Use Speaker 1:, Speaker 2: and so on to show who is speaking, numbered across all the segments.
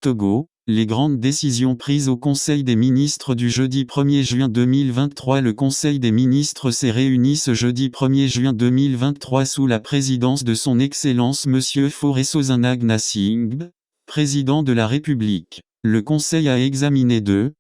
Speaker 1: Togo, les grandes décisions prises au Conseil des ministres du jeudi 1er juin 2023. Le Conseil des ministres s'est réuni ce jeudi 1er juin 2023 sous la présidence de son Excellence Monsieur Faure Sozana Gnassingbé, président de la République. Le Conseil a examiné 2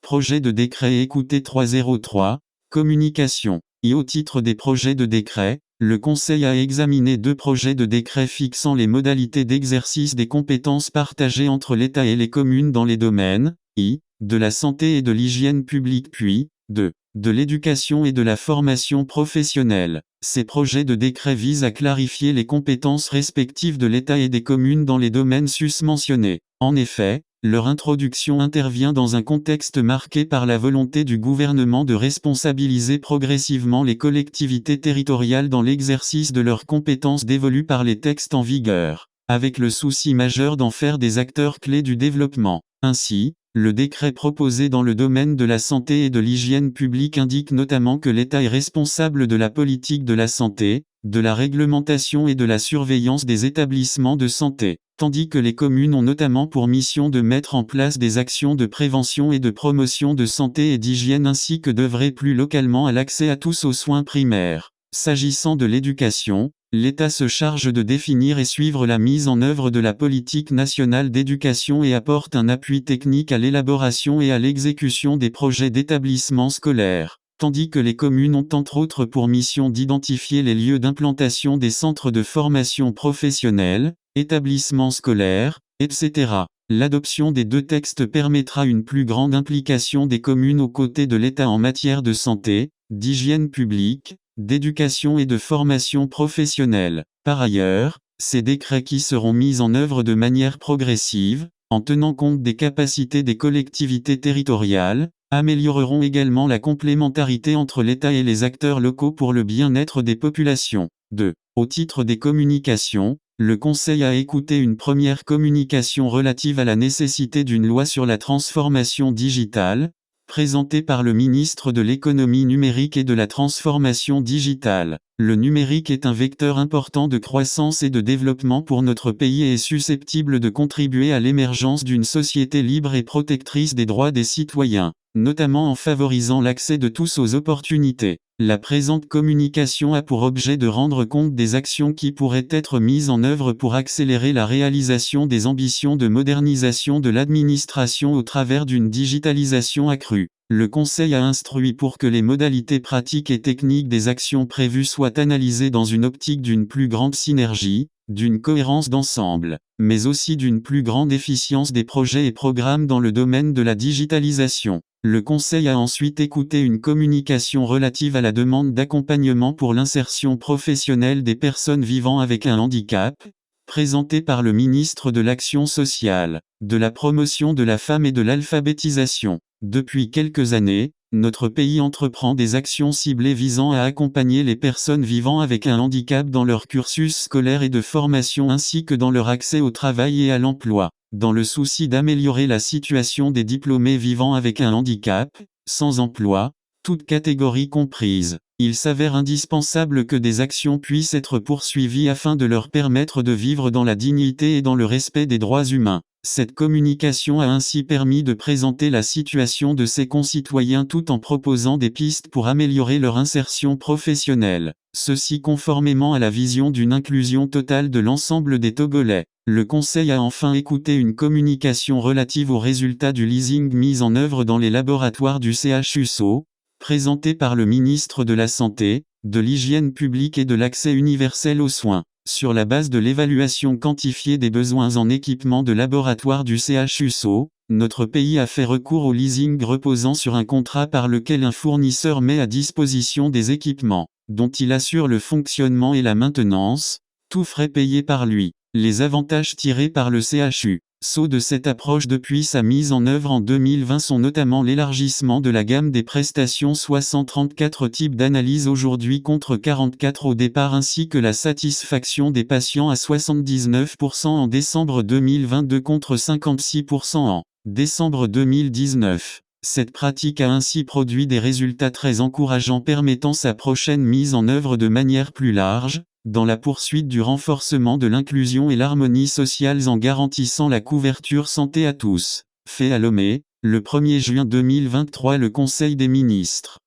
Speaker 1: projets de décret et écouté 303 communications. Et au titre des projets de décret, le Conseil a examiné 2 projets de décret fixant les modalités d'exercice des compétences partagées entre l'État et les communes dans les domaines de la santé et de l'hygiène publique puis de l'éducation et de la formation professionnelle. Ces projets de décret visent à clarifier les compétences respectives de l'État et des communes dans les domaines susmentionnés. En effet, leur introduction intervient dans un contexte marqué par la volonté du gouvernement de responsabiliser progressivement les collectivités territoriales dans l'exercice de leurs compétences dévolues par les textes en vigueur, avec le souci majeur d'en faire des acteurs clés du développement. Ainsi, le décret proposé dans le domaine de la santé et de l'hygiène publique indique notamment que l'État est responsable de la politique de la santé, de la réglementation et de la surveillance des établissements de santé, tandis que les communes ont notamment pour mission de mettre en place des actions de prévention et de promotion de santé et d'hygiène ainsi que d'œuvrer plus localement à l'accès à tous aux soins primaires. S'agissant de l'éducation, l'État se charge de définir et suivre la mise en œuvre de la politique nationale d'éducation et apporte un appui technique à l'élaboration et à l'exécution des projets d'établissement scolaire, tandis que les communes ont entre autres pour mission d'identifier les lieux d'implantation des centres de formation professionnelle, établissements scolaires, etc. L'adoption des 2 textes permettra une plus grande implication des communes aux côtés de l'État en matière de santé, d'hygiène publique, d'éducation et de formation professionnelle. Par ailleurs, ces décrets qui seront mis en œuvre de manière progressive, en tenant compte des capacités des collectivités territoriales, amélioreront également la complémentarité entre l'État et les acteurs locaux pour le bien-être des populations. Au titre des communications, le Conseil a écouté une première communication relative à la nécessité d'une loi sur la transformation digitale, présentée par le ministre de l'économie numérique et de la transformation digitale. Le numérique est un vecteur important de croissance et de développement pour notre pays et est susceptible de contribuer à l'émergence d'une société libre et protectrice des droits des citoyens, notamment en favorisant l'accès de tous aux opportunités. La présente communication a pour objet de rendre compte des actions qui pourraient être mises en œuvre pour accélérer la réalisation des ambitions de modernisation de l'administration au travers d'une digitalisation accrue. Le Conseil a instruit pour que les modalités pratiques et techniques des actions prévues soient analysées dans une optique d'une plus grande synergie, d'une cohérence d'ensemble, mais aussi d'une plus grande efficience des projets et programmes dans le domaine de la digitalisation. Le Conseil a ensuite écouté une communication relative à la demande d'accompagnement pour l'insertion professionnelle des personnes vivant avec un handicap, présentée par le ministre de l'Action sociale, de la promotion de la femme et de l'alphabétisation. Depuis quelques années, notre pays entreprend des actions ciblées visant à accompagner les personnes vivant avec un handicap dans leur cursus scolaire et de formation ainsi que dans leur accès au travail et à l'emploi. Dans le souci d'améliorer la situation des diplômés vivant avec un handicap, sans emploi, toutes catégories comprises, il s'avère indispensable que des actions puissent être poursuivies afin de leur permettre de vivre dans la dignité et dans le respect des droits humains. Cette communication a ainsi permis de présenter la situation de ses concitoyens tout en proposant des pistes pour améliorer leur insertion professionnelle. Ceci conformément à la vision d'une inclusion totale de l'ensemble des Togolais. Le Conseil a enfin écouté une communication relative aux résultats du leasing mis en œuvre dans les laboratoires du CHUSO, présentée par le ministre de la Santé, de l'Hygiène publique et de l'Accès universel aux soins. Sur la base de l'évaluation quantifiée des besoins en équipement de laboratoire du CHUSO, notre pays a fait recours au leasing reposant sur un contrat par lequel un fournisseur met à disposition des équipements, dont il assure le fonctionnement et la maintenance, tous frais payés par lui. Les avantages tirés par le CHUSO de cette approche depuis sa mise en œuvre en 2020 sont notamment l'élargissement de la gamme des prestations, soit 134 types d'analyses aujourd'hui contre 44 au départ, ainsi que la satisfaction des patients à 79% en décembre 2022 contre 56% en décembre 2019. Cette pratique a ainsi produit des résultats très encourageants permettant sa prochaine mise en œuvre de manière plus large, dans la poursuite du renforcement de l'inclusion et l'harmonie sociales en garantissant la couverture santé à tous. Fait à Lomé, le 1er juin 2023 le Conseil des ministres.